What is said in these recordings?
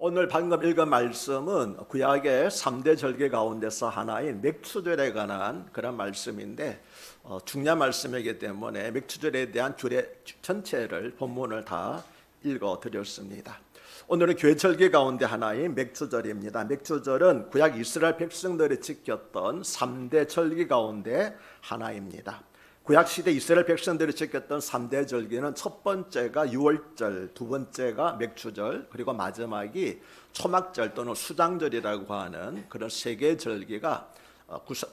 오늘 방금 읽은 말씀은 구약의 3대 절기 가운데서 하나인 맥추절에 관한 그런 말씀인데 중요한 말씀이기 때문에 맥추절에 대한 규례 전체를 본문을 다 읽어 드렸습니다. 오늘은 교회 절기 가운데 하나인 맥추절입니다. 맥추절은 구약 이스라엘 백성들이 지켰던 3대 절기 가운데 하나입니다. 구약시대 이스라엘 백성들이 지켰던 3대 절기는 첫 번째가 유월절, 두 번째가 맥추절, 그리고 마지막이 초막절 또는 수장절이라고 하는 그런 세 개의 절기가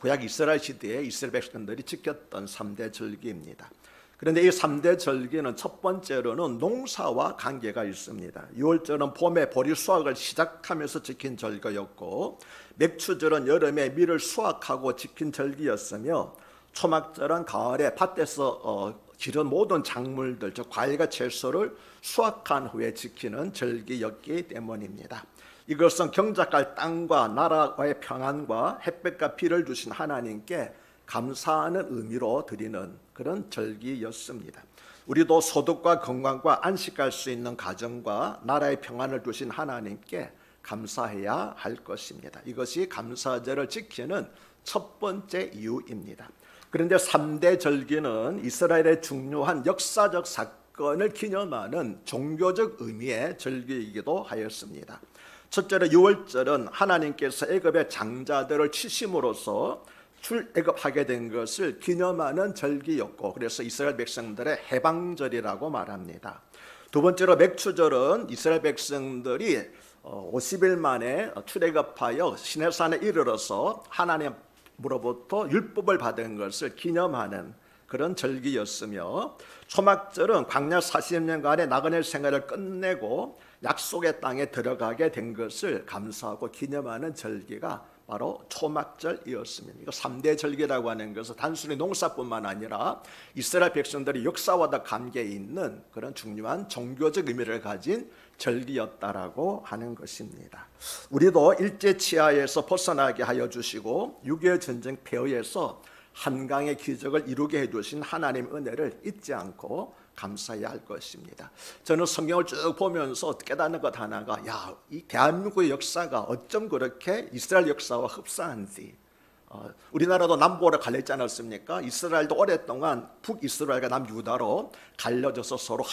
구약 이스라엘 시대에 이스라엘 백성들이 지켰던 3대 절기입니다. 그런데 이 3대 절기는 첫 번째로는 농사와 관계가 있습니다. 유월절은 봄에 보리 수확을 시작하면서 지킨 절기였고, 맥추절은 여름에 밀을 수확하고 지킨 절기였으며, 초막절은 가을에 밭에서 기른 모든 작물들, 즉 과일과 채소를 수확한 후에 지키는 절기였기 때문입니다. 이것은 경작할 땅과 나라와의 평안과 햇볕과 비를 주신 하나님께 감사하는 의미로 드리는 그런 절기였습니다. 우리도 소득과 건강과 안식할 수 있는 가정과 나라의 평안을 주신 하나님께 감사해야 할 것입니다. 이것이 감사절을 지키는 첫 번째 이유입니다. 그런데 3대 절기는 이스라엘의 중요한 역사적 사건을 기념하는 종교적 의미의 절기이기도 하였습니다. 첫째로 유월절은 하나님께서 애굽의 장자들을 치심으로써 출애굽하게 된 것을 기념하는 절기였고, 그래서 이스라엘 백성들의 해방절이라고 말합니다. 두 번째로 맥추절은 이스라엘 백성들이 50일 만에 출애굽하여 시내산에 이르러서 하나님으로부터 율법을 받은 것을 기념하는 그런 절기였으며, 초막절은 광야 40년간의 나그네 생활을 끝내고 약속의 땅에 들어가게 된 것을 감사하고 기념하는 절기가 바로 초막절이었습니다. 이거 3대 절기라고 하는 것은 단순히 농사뿐만 아니라 이스라엘 백성들이 역사와도 관계 있는 그런 중요한 종교적 의미를 가진 절기였다라고 하는 것입니다. 우리도 일제치하에서 벗어나게 하여 주시고 6.25 전쟁 폐허에서 한강의 기적을 이루게 해주신 하나님의 은혜를 잊지 않고 감사해야 할 것입니다. 저는 성경을 쭉 보면서 깨닫는 것 하나가, 이 대한민국의 역사가 어쩜 그렇게 이스라엘 역사와 흡사한지. 우리나라도 남북으로 갈렸지 않았습니까? 이스라엘도 오랫동안 북이스라엘과 남유다로 갈려져서 서로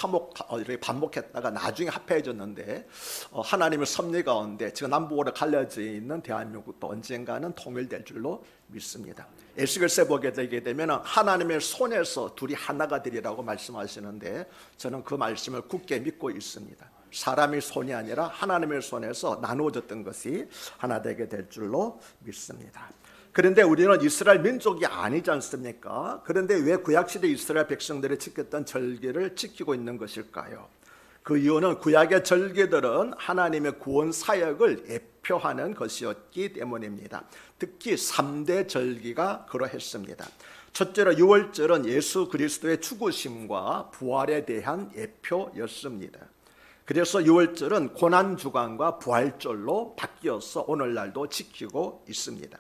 반목했다가 나중에 합해졌는데, 하나님의 섭리 가운데 지금 남북으로 갈려져 있는 대한민국도 언젠가는 통일될 줄로 믿습니다. 에스겔서에 보게 되게 되면 하나님의 손에서 둘이 하나가 되리라고 말씀하시는데, 저는 그 말씀을 굳게 믿고 있습니다. 사람의 손이 아니라 하나님의 손에서 나누어졌던 것이 하나 되게 될 줄로 믿습니다. 그런데 우리는 이스라엘 민족이 아니지 않습니까? 그런데 왜 구약시대 이스라엘 백성들이 지켰던 절기를 지키고 있는 것일까요? 그 이유는 구약의 절기들은 하나님의 구원 사역을 예표하는 것이었기 때문입니다. 특히 3대 절기가 그러했습니다. 첫째로 유월절은 예수 그리스도의 죽으심과 부활에 대한 예표였습니다. 그래서 유월절은 고난주간과 부활절로 바뀌어서 오늘날도 지키고 있습니다.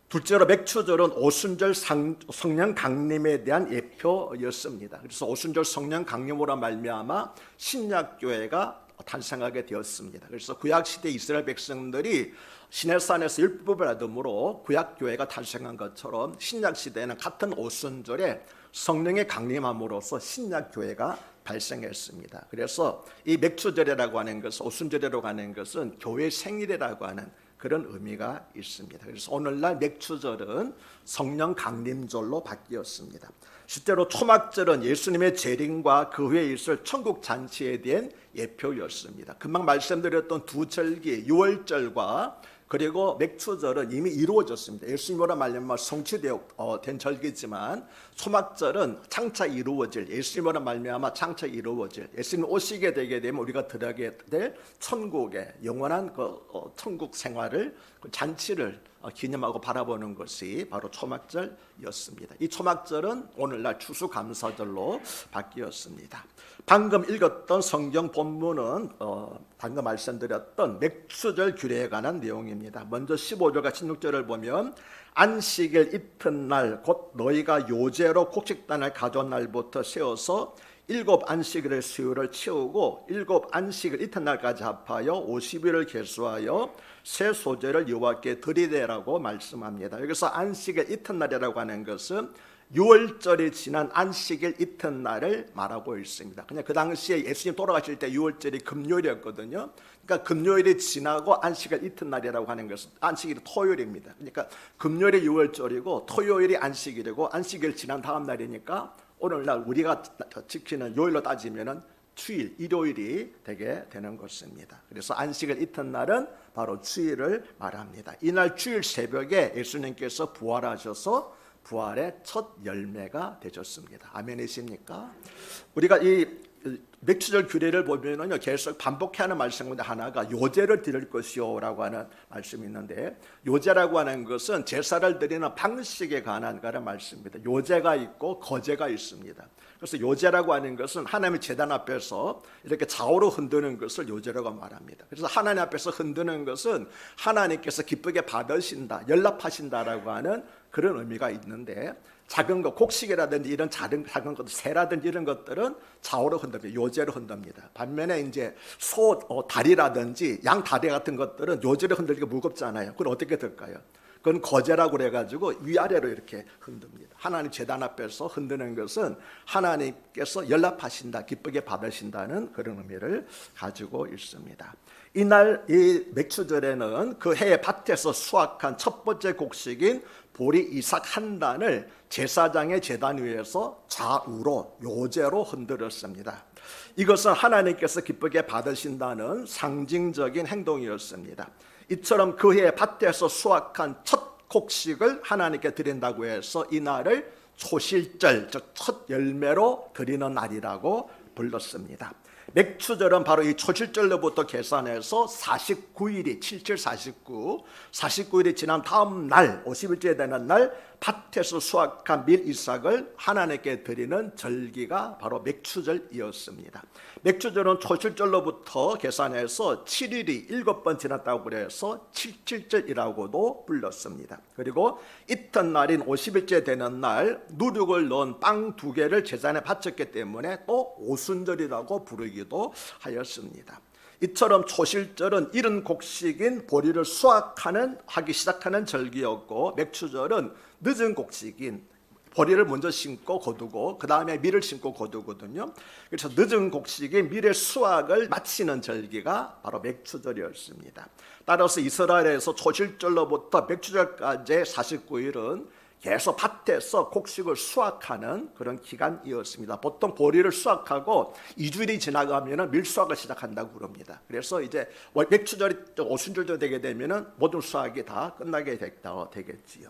둘째로 맥추절은 오순절 성령 강림에 대한 예표였습니다. 그래서 오순절 성령 강림으로 말미암아 신약교회가 탄생하게 되었습니다. 그래서 구약시대 이스라엘 백성들이 시내산에서 율법을 받음으로 구약교회가 탄생한 것처럼 신약시대에는 같은 오순절에 성령의 강림함으로써 신약교회가 발생했습니다. 그래서 이 맥추절이라고 하는 것은, 오순절이라고 하는 것은 교회 생일이라고 하는 그런 의미가 있습니다. 그래서 오늘날 맥추절은 성령 강림절로 바뀌었습니다. 실제로 초막절은 예수님의 재림과 그 후에 있을 천국 잔치에 대한 예표였습니다. 금방 말씀드렸던 두 절기, 유월절과 그리고 맥추절은 이미 이루어졌습니다. 예수님으로 말미암아 성취된 절기지만, 초막절은 장차 이루어질, 예수님으로 말미암아 장차 이루어질, 예수님 오시게 되게 되면 우리가 들어가게 될 천국의 영원한 천국 생활을, 그 잔치를 기념하고 바라보는 것이 바로 초막절이었습니다. 이 초막절은 오늘날 추수감사절로 바뀌었습니다. 방금 읽었던 성경 본문은 방금 말씀드렸던 맥추절 규례에 관한 내용입니다. 먼저 15절과 16절을 보면, 안식일 이튿날 곧 너희가 요제로 곡식단을 가져온 날부터 세워서 일곱 안식일의 수요를 채우고 일곱 안식일 이튿날까지 합하여 50일을 계수하여 새 소재를 여호와께 드리되라고 말씀합니다. 여기서 안식일 이튿날이라고 하는 것은 유월절이 지난 안식일 이튿날을 말하고 있습니다. 그냥 그 당시에 예수님 돌아가실 때 유월절이 금요일이었거든요. 그러니까 금요일이 지나고 안식일 이튿날이라고 하는 것은 안식일이 토요일입니다. 그러니까 금요일이 유월절이고 토요일이 안식일이고 안식일 지난 다음 날이니까 오늘날 우리가 지키는 요일로 따지면은 주일, 일요일이 되게 되는 것입니다. 그래서 안식일 이튿날은 바로 주일을 말합니다. 이날 주일 새벽에 예수님께서 부활하셔서 부활의 첫 열매가 되셨습니다. 아멘이십니까? 우리가 이 맥추절 규례를 보면은요, 계속 반복해야 하는 말씀 가운데 하나가 요제를 드릴 것이요라고 하는 말씀이 있는데, 요제라고 하는 것은 제사를 드리는 방식에 관한 그런 말씀입니다. 요제가 있고 거제가 있습니다. 그래서 요제라고 하는 것은 하나님의 제단 앞에서 이렇게 좌우로 흔드는 것을 요제라고 말합니다. 그래서 하나님 앞에서 흔드는 것은 하나님께서 기쁘게 받으신다, 연락하신다라고 하는 그런 의미가 있는데, 작은 것, 곡식이라든지 이런 작은 것들, 새라든지 이런 것들은 좌우로 흔듭니다. 요제로 흔듭니다. 반면에 이제 소 다리라든지 양 다리 같은 것들은 요제로 흔들기가 무겁잖아요. 그건 어떻게 될까요? 그건 거제라고 그래가지고 위아래로 이렇게 흔듭니다. 하나님 제단 앞에서 흔드는 것은 하나님께서 연락하신다, 기쁘게 받으신다는 그런 의미를 가지고 있습니다. 이날 이 맥추절에는 그 해의 밭에서 수확한 첫 번째 곡식인 보리 이삭 한 단을 제사장의 제단 위에서 좌우로 요제로 흔들었습니다. 이것은 하나님께서 기쁘게 받으신다는 상징적인 행동이었습니다. 이처럼 그 해의 밭에서 수확한 첫 곡식을 하나님께 드린다고 해서 이 날을 초실절, 즉 첫 열매로 드리는 날이라고 불렀습니다. 맥추절은 바로 이 초실절로부터 계산해서 49일이 7749, 49일이 지난 다음 날 50일째 되는 날 밭에서 수확한 밀 이삭을 하나님께 드리는 절기가 바로 맥추절이었습니다. 맥추절은 초실절로부터 계산해서 7일이 7번 지났다고 그래서 77절이라고도 불렀습니다. 그리고 이튿날인 50일째 되는 날 누룩을 넣은 빵 2개를 제단에 바쳤기 때문에 또 오순절이라고 부르기도 하였습니다. 이처럼 초실절은 이른 곡식인 보리를 하기 시작하는 절기였고, 맥추절은 늦은 곡식인 보리를 먼저 심고 거두고 그 다음에 밀을 심고 거두거든요. 그래서 늦은 곡식인 밀의 수확을 마치는 절기가 바로 맥추절이었습니다. 따라서 이스라엘에서 초실절로부터 맥추절까지 49일은 계속 밭에서 곡식을 수확하는 그런 기간이었습니다. 보통 보리를 수확하고 2주일이 지나가면 밀수확을 시작한다고 그럽니다. 그래서 이제 맥추절이 오순절도 되게 되면 모든 수확이 다 끝나게 되겠지요.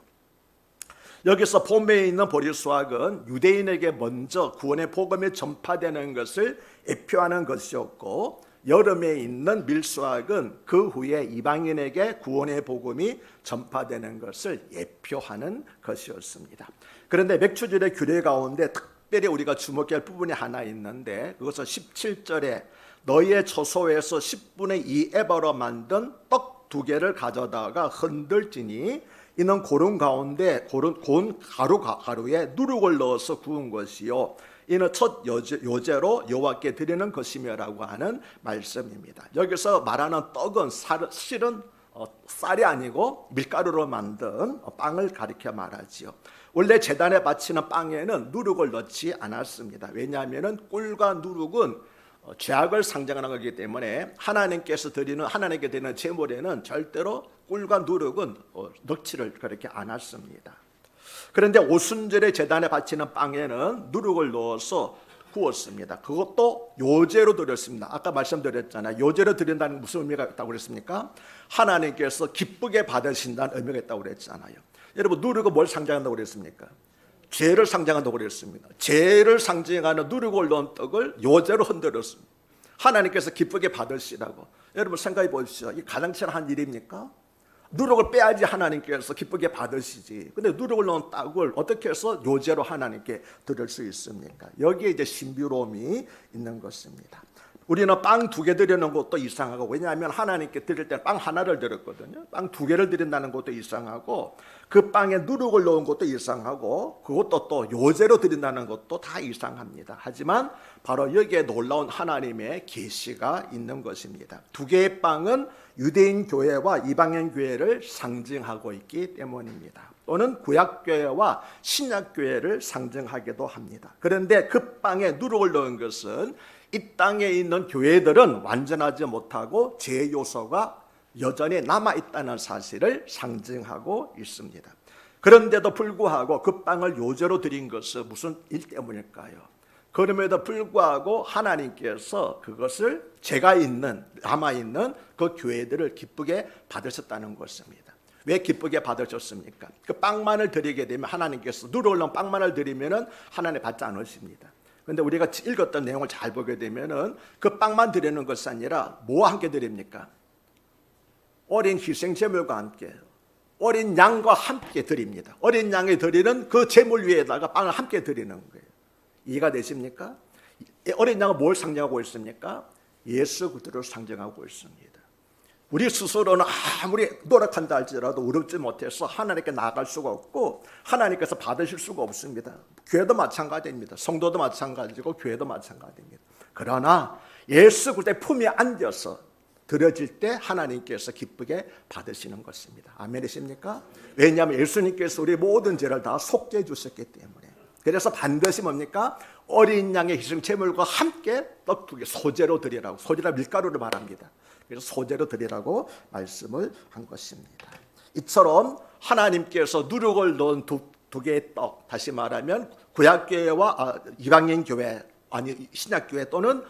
여기서 봄에 있는 보리 수확은 유대인에게 먼저 구원의 복음이 전파되는 것을 예표하는 것이었고, 여름에 있는 밀수확은 그 후에 이방인에게 구원의 복음이 전파되는 것을 예표하는 것이었습니다. 그런데 맥추절의 규례 가운데 특별히 우리가 주목할 부분이 하나 있는데, 그것은 17절에 너희의 처소에서 10분의 2 에바로 만든 떡 2개를 가져다가 흔들지니 이는 고른 가운데 고운 가루에 누룩을 넣어서 구운 것이요 이는 첫 요제로 여호와께 드리는 것이며라고 하는 말씀입니다. 여기서 말하는 떡은 실은 쌀이 아니고 밀가루로 만든 빵을 가리켜 말하지요. 원래 제단에 바치는 빵에는 누룩을 넣지 않았습니다. 왜냐하면 꿀과 누룩은 죄악을 상징하는 것이기 때문에 하나님께 드리는 제물에는 절대로 꿀과 누룩은 넣지를 그렇게 않았습니다. 그런데 오순절에 제단에 바치는 빵에는 누룩을 넣어서 구웠습니다. 그것도 요제로 드렸습니다. 아까 말씀드렸잖아요. 요제로 드린다는 무슨 의미가 있다고 그랬습니까? 하나님께서 기쁘게 받으신다는 의미가 있다고 그랬잖아요. 여러분, 누룩은 뭘 상징한다고 그랬습니까? 죄를 상징한다고 그랬습니다. 죄를 상징하는 누룩을 넣은 떡을 요제로 흔들었습니다. 하나님께서 기쁘게 받으시라고. 여러분 생각해 보십시오. 이 가장 친한 일입니까? 누룩을 빼야지 하나님께서 기쁘게 받으시지. 근데 누룩을 넣은 떡을 어떻게 해서 요제로 하나님께 드릴 수 있습니까? 여기에 이제 신비로움이 있는 것입니다. 우리는 빵 2개 드리는 것도 이상하고, 왜냐하면 하나님께 드릴 때 빵 하나를 드렸거든요. 빵 2개를 드린다는 것도 이상하고, 그 빵에 누룩을 넣은 것도 이상하고, 그것도 또 요제로 드린다는 것도 다 이상합니다. 하지만 바로 여기에 놀라운 하나님의 계시가 있는 것입니다. 2개의 빵은 유대인 교회와 이방인 교회를 상징하고 있기 때문입니다. 또는 구약교회와 신약교회를 상징하기도 합니다. 그런데 그 빵에 누룩을 넣은 것은 이 땅에 있는 교회들은 완전하지 못하고 제 요소가 여전히 남아있다는 사실을 상징하고 있습니다. 그런데도 불구하고 그 빵을 요제로 드린 것은 무슨 일 때문일까요? 그럼에도 불구하고 하나님께서 그것을 제가 있는, 남아있는 그 교회들을 기쁘게 받으셨다는 것입니다. 왜 기쁘게 받으셨습니까? 그 빵만을 드리게 되면 하나님께서 누룩을 넣은 빵만을 드리면 하나님 받지 않으십니다. 그런데 우리가 읽었던 내용을 잘 보게 되면은 그 빵만 드리는 것이 아니라 뭐와 함께 드립니까? 어린 희생 제물과 함께, 어린 양과 함께 드립니다. 어린 양이 드리는 그 제물 위에다가 빵을 함께 드리는 거예요. 이해가 되십니까? 어린 양은 뭘 상징하고 있습니까? 예수 그리스도를 상징하고 있습니다. 우리 스스로는 아무리 노력한다 할지라도 어렵지 못해서 하나님께 나아갈 수가 없고 하나님께서 받으실 수가 없습니다. 교회도 마찬가지입니다. 성도도 마찬가지고 교회도 마찬가지입니다. 그러나 예수 그리스도의 품에 앉아서 드려질 때 하나님께서 기쁘게 받으시는 것입니다. 아멘이십니까? 왜냐하면 예수님께서 우리 모든 죄를 다 속죄해 주셨기 때문에. 그래서 반드시 뭡니까? 어린 양의 희생 제물과 함께 떡 2개 소제로 드리라고, 소제라 밀가루를 말합니다. 그래서 소제로 드리라고 말씀을 한 것입니다. 이처럼 하나님께서 누룩을 넣은 두 개의 떡, 다시 말하면 구약교회와 이방인 교회, 아니 신약교회 또는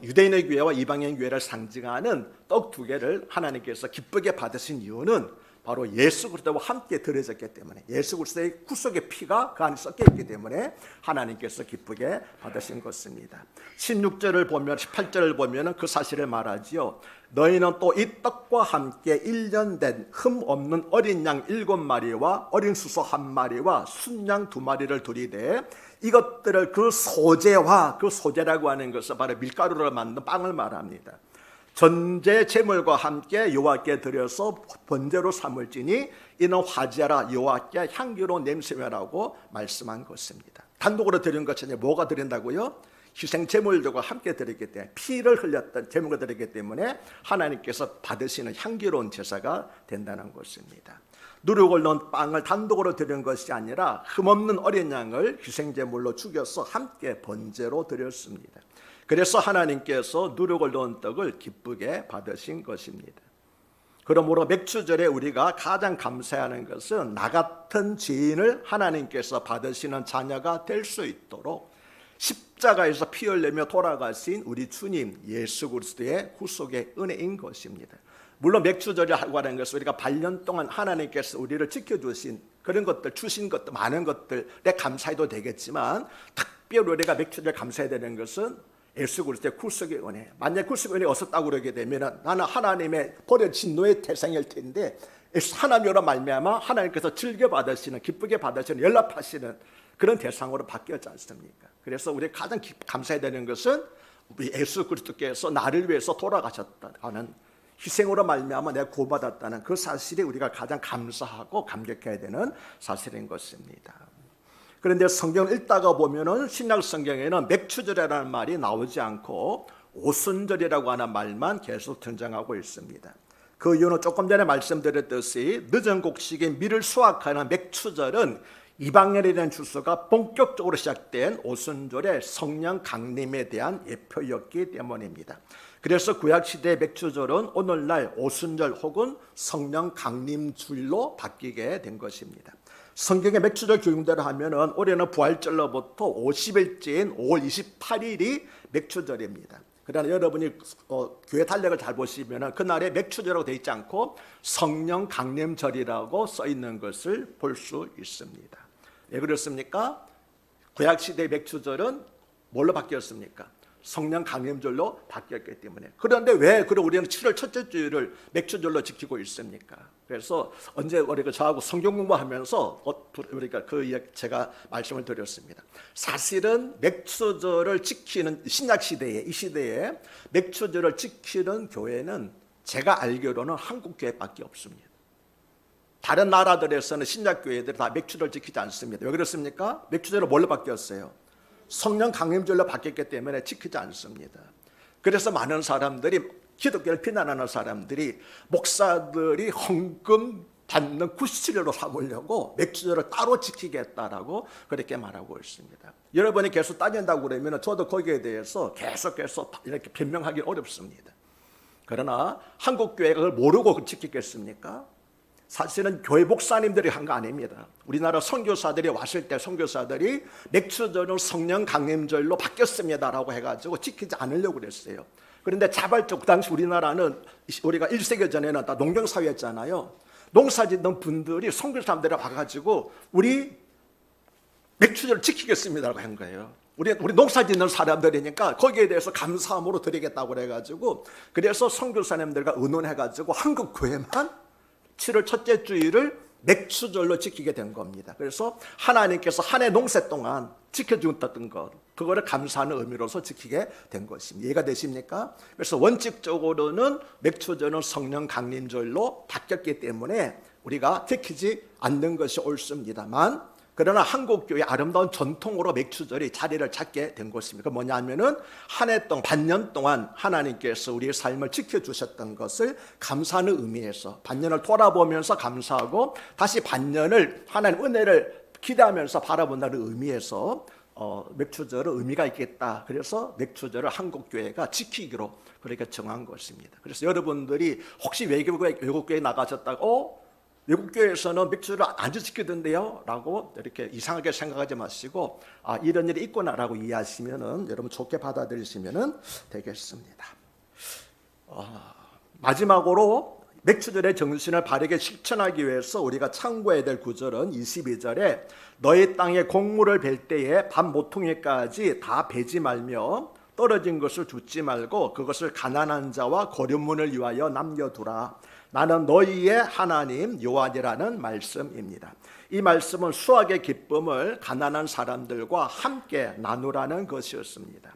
유대인의 교회와 이방인 교회를 상징하는 떡 2개를 하나님께서 기쁘게 받으신 이유는 바로 예수 그리스도와 함께 드려졌기 때문에, 예수 그리스도의 구속의 피가 그 안에 섞여 있기 때문에 하나님께서 기쁘게 받으신 것입니다. 16절을 보면, 18절을 보면 그 사실을 말하지요. 너희는 또 이 떡과 함께 1년 된 흠 없는 어린 양 7마리와 어린 수소 1마리와 순양 2마리를 드리되 이것들을 그 소제와, 그 소제라고 하는 것은 바로 밀가루로 만든 빵을 말합니다. 전제 제물과 함께 여호와께 드려서 번제로 삼을지니 이는 화제라 여호와께 향기로운 냄새라고 말씀한 것입니다. 단독으로 드린 것이 아니라 뭐가 드린다고요? 희생 제물들과 함께 드리기 때문에, 피를 흘렸던 제물을 드리기 때문에 하나님께서 받으시는 향기로운 제사가 된다는 것입니다. 누룩을 넣은 빵을 단독으로 드린 것이 아니라 흠없는 어린 양을 희생 제물로 죽여서 함께 번제로 드렸습니다. 그래서 하나님께서 누룩을 넣은 떡을 기쁘게 받으신 것입니다. 그러므로 맥주절에 우리가 가장 감사하는 것은 나 같은 죄인을 하나님께서 받으시는 자녀가 될 수 있도록 십자가에서 피 흘리며 돌아가신 우리 주님 예수 그리스도의 구속의 은혜인 것입니다. 물론 맥주절이라고 하는 것은 우리가 8년 동안 하나님께서 우리를 지켜주신 그런 것들, 주신 것들, 많은 것들에 감사해도 되겠지만 특별히 우리가 맥주절 감사해야 되는 것은 예수 그리스도의 구속의 은혜. 만약 구속의 은혜가 없었다고 그러게 되면 나는 하나님의 버려진 노예 태생일 텐데 하나님으로 말미암아 하나님께서 즐겨 받으시는, 기쁘게 받으시는, 연락하시는 그런 대상으로 바뀌었지 않습니까? 그래서 우리가 가장 감사해야 되는 것은 우리 예수 그리스도께서 나를 위해서 돌아가셨다는 희생으로 말미암아 내가 구원받았다는 그 사실이 우리가 가장 감사하고 감격해야 되는 사실인 것입니다. 그런데 성경을 읽다가 보면은 신약 성경에는 맥추절이라는 말이 나오지 않고 오순절이라고 하는 말만 계속 등장하고 있습니다. 그 이유는 조금 전에 말씀드렸듯이 늦은 곡식인 밀을 수확하는 맥추절은 이방인에 대한 주소가 본격적으로 시작된 오순절의 성령 강림에 대한 예표였기 때문입니다. 그래서 구약시대의 맥추절은 오늘날 오순절 혹은 성령 강림주일로 바뀌게 된 것입니다. 성경의 맥추절 교육대로 하면은 올해는 부활절로부터 50일째인 5월 28일이 맥추절입니다. 그러나 여러분이 교회 달력을 잘 보시면은 그날에 맥추절이라고 되어 있지 않고 성령 강림절이라고 써 있는 것을 볼 수 있습니다. 왜 그렇습니까? 구약 시대의 맥추절은 뭘로 바뀌었습니까? 성령 강림절로 바뀌었기 때문에. 그런데 왜 그럼 우리는 7월 첫째 주일을 맥주절로 지키고 있습니까? 그래서 언제 우리가 저하고 성경 공부하면서 우리가 그 이야기 제가 말씀을 드렸습니다. 사실은 맥주절을 지키는 신약 시대에, 이 시대에 맥주절을 지키는 교회는 제가 알기로는 한국 교회밖에 없습니다. 다른 나라들에서는 신약 교회들이 다 맥주절을 지키지 않습니다. 왜 그렇습니까? 맥주절은 뭘로 바뀌었어요? 성령 강림절로 바뀌었기 때문에 지키지 않습니다. 그래서 많은 사람들이, 기독교를 비난하는 사람들이 목사들이 헌금 받는 구실로 삼으려고 맥주절을 따로 지키겠다라고 그렇게 말하고 있습니다. 여러분이 계속 따진다고 그러면 저도 거기에 대해서 계속해서 이렇게 변명하기 어렵습니다. 그러나 한국 교회가 그걸 모르고 지키겠습니까? 사실은 교회 목사님들이 한 거 아닙니다. 우리나라 선교사들이 왔을 때 선교사들이 맥주절은 성령 강림절로 바뀌었습니다라고 해가지고 지키지 않으려고 그랬어요. 그런데 자발적, 그 당시 우리나라는 우리가 1세기 전에는 다 농경사회였잖아요. 농사 짓는 분들이 선교사람들이 와가지고 우리 맥주절을 지키겠습니다라고 한 거예요. 우리 농사 짓는 사람들이니까 거기에 대해서 감사함으로 드리겠다고 그래가지고, 그래서 선교사님들과 의논해가지고 한국 교회만 7월 첫째 주일을 맥주절로 지키게 된 겁니다. 그래서 하나님께서 한 해 농사 동안 지켜주었던 것, 그거를 감사하는 의미로서 지키게 된 것입니다. 이해가 되십니까? 그래서 원칙적으로는 맥주절은 성령 강림절로 바뀌었기 때문에 우리가 지키지 않는 것이 옳습니다만, 그러나 한국교회의 아름다운 전통으로 맥주절이 자리를 찾게 된 것입니다. 그 뭐냐면은 한 해 동안, 반년 동안 하나님께서 우리의 삶을 지켜주셨던 것을 감사하는 의미에서 반년을 돌아보면서 감사하고 다시 반년을 하나님 은혜를 기대하면서 바라본다는 의미에서 맥주절은 의미가 있겠다. 그래서 맥주절을 한국교회가 지키기로 그렇게 정한 것입니다. 그래서 여러분들이 혹시 외국교회 나가셨다고 외국교회에서는 맥주를 안 지키던데요? 라고 이렇게 이상하게 생각하지 마시고, 이런 일이 있구나라고 이해하시면은, 여러분 좋게 받아들이시면 되겠습니다. 마지막으로 맥주절의 정신을 바르게 실천하기 위해서 우리가 참고해야 될 구절은 22절에 너희 땅에 곡물을 벨 때에 밥 모퉁이까지 다 베지 말며 떨어진 것을 줍지 말고 그것을 가난한 자와 거류문을 위하여 남겨두라. 나는 너희의 하나님 여호와니라는 말씀입니다. 이 말씀은 수확의 기쁨을 가난한 사람들과 함께 나누라는 것이었습니다.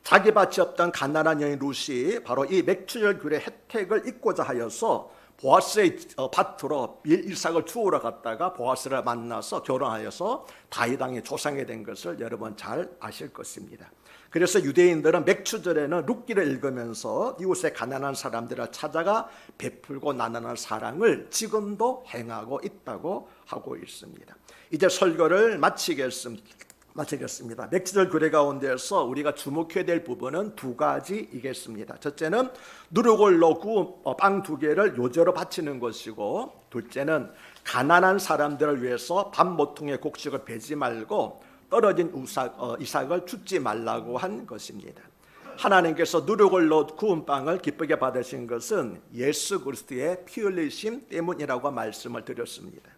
자기 밭이 없던 가난한 여인 룻이 바로 이 맥주절 귤의 혜택을 잊고자 하여서 보아스의 밭으로 일삭을 주우러 갔다가 보아스를 만나서 결혼하여서 다윗 왕의 조상이 된 것을 여러분 잘 아실 것입니다. 그래서 유대인들은 맥주절에는 룻기를 읽으면서 이웃의 가난한 사람들을 찾아가 베풀고 나누는 사랑을 지금도 행하고 있다고 하고 있습니다. 이제 설교를 마치겠습니다. 맥주절 규례 가운데서 우리가 주목해야 될 부분은 두 가지이겠습니다. 첫째는 누룩을로 구운 빵 2개를 요제로 바치는 것이고, 둘째는 가난한 사람들을 위해서 밥 모퉁이의 곡식을 베지 말고 떨어진 이삭을 줍지 말라고 한 것입니다. 하나님께서 누룩을 넣어 구운 빵을 기쁘게 받으신 것은 예수 그리스도의 피 흘리심 때문이라고 말씀을 드렸습니다.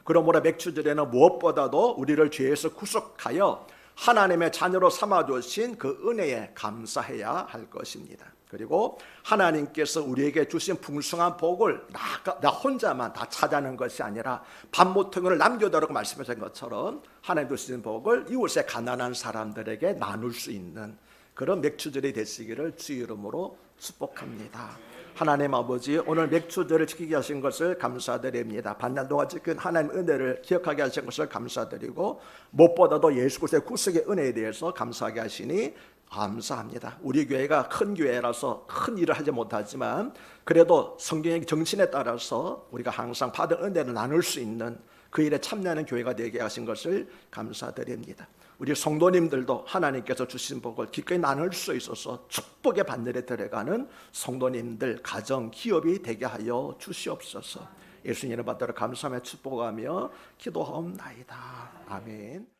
그러므로 맥주절에는 무엇보다도 우리를 죄에서 구속하여 하나님의 자녀로 삼아주신 그 은혜에 감사해야 할 것입니다. 그리고 하나님께서 우리에게 주신 풍성한 복을 나 혼자만 다 차지하는 것이 아니라 밥 모퉁이를 남겨두라고 말씀하신 것처럼 하나님 주신 복을 이웃의 가난한 사람들에게 나눌 수 있는 그런 맥주절이 되시기를 주 이름으로 축복합니다. 하나님 아버지, 오늘 맥주절을 지키게 하신 것을 감사드립니다. 반년 동안 지킨 하나님 은혜를 기억하게 하신 것을 감사드리고, 무엇보다도 예수 그리스도의 구속의 은혜에 대해서 감사하게 하시니 감사합니다. 우리 교회가 큰 교회라서 큰 일을 하지 못하지만 그래도 성경의 정신에 따라서 우리가 항상 받은 은혜를 나눌 수 있는 그 일에 참여하는 교회가 되게 하신 것을 감사드립니다. 우리 성도님들도 하나님께서 주신 복을 기꺼이 나눌 수 있어서 축복의 반열에 들어가는 성도님들, 가정, 기업이 되게 하여 주시옵소서. 예수님을 받들어 감사하며 축복하며 기도하옵나이다. 아멘.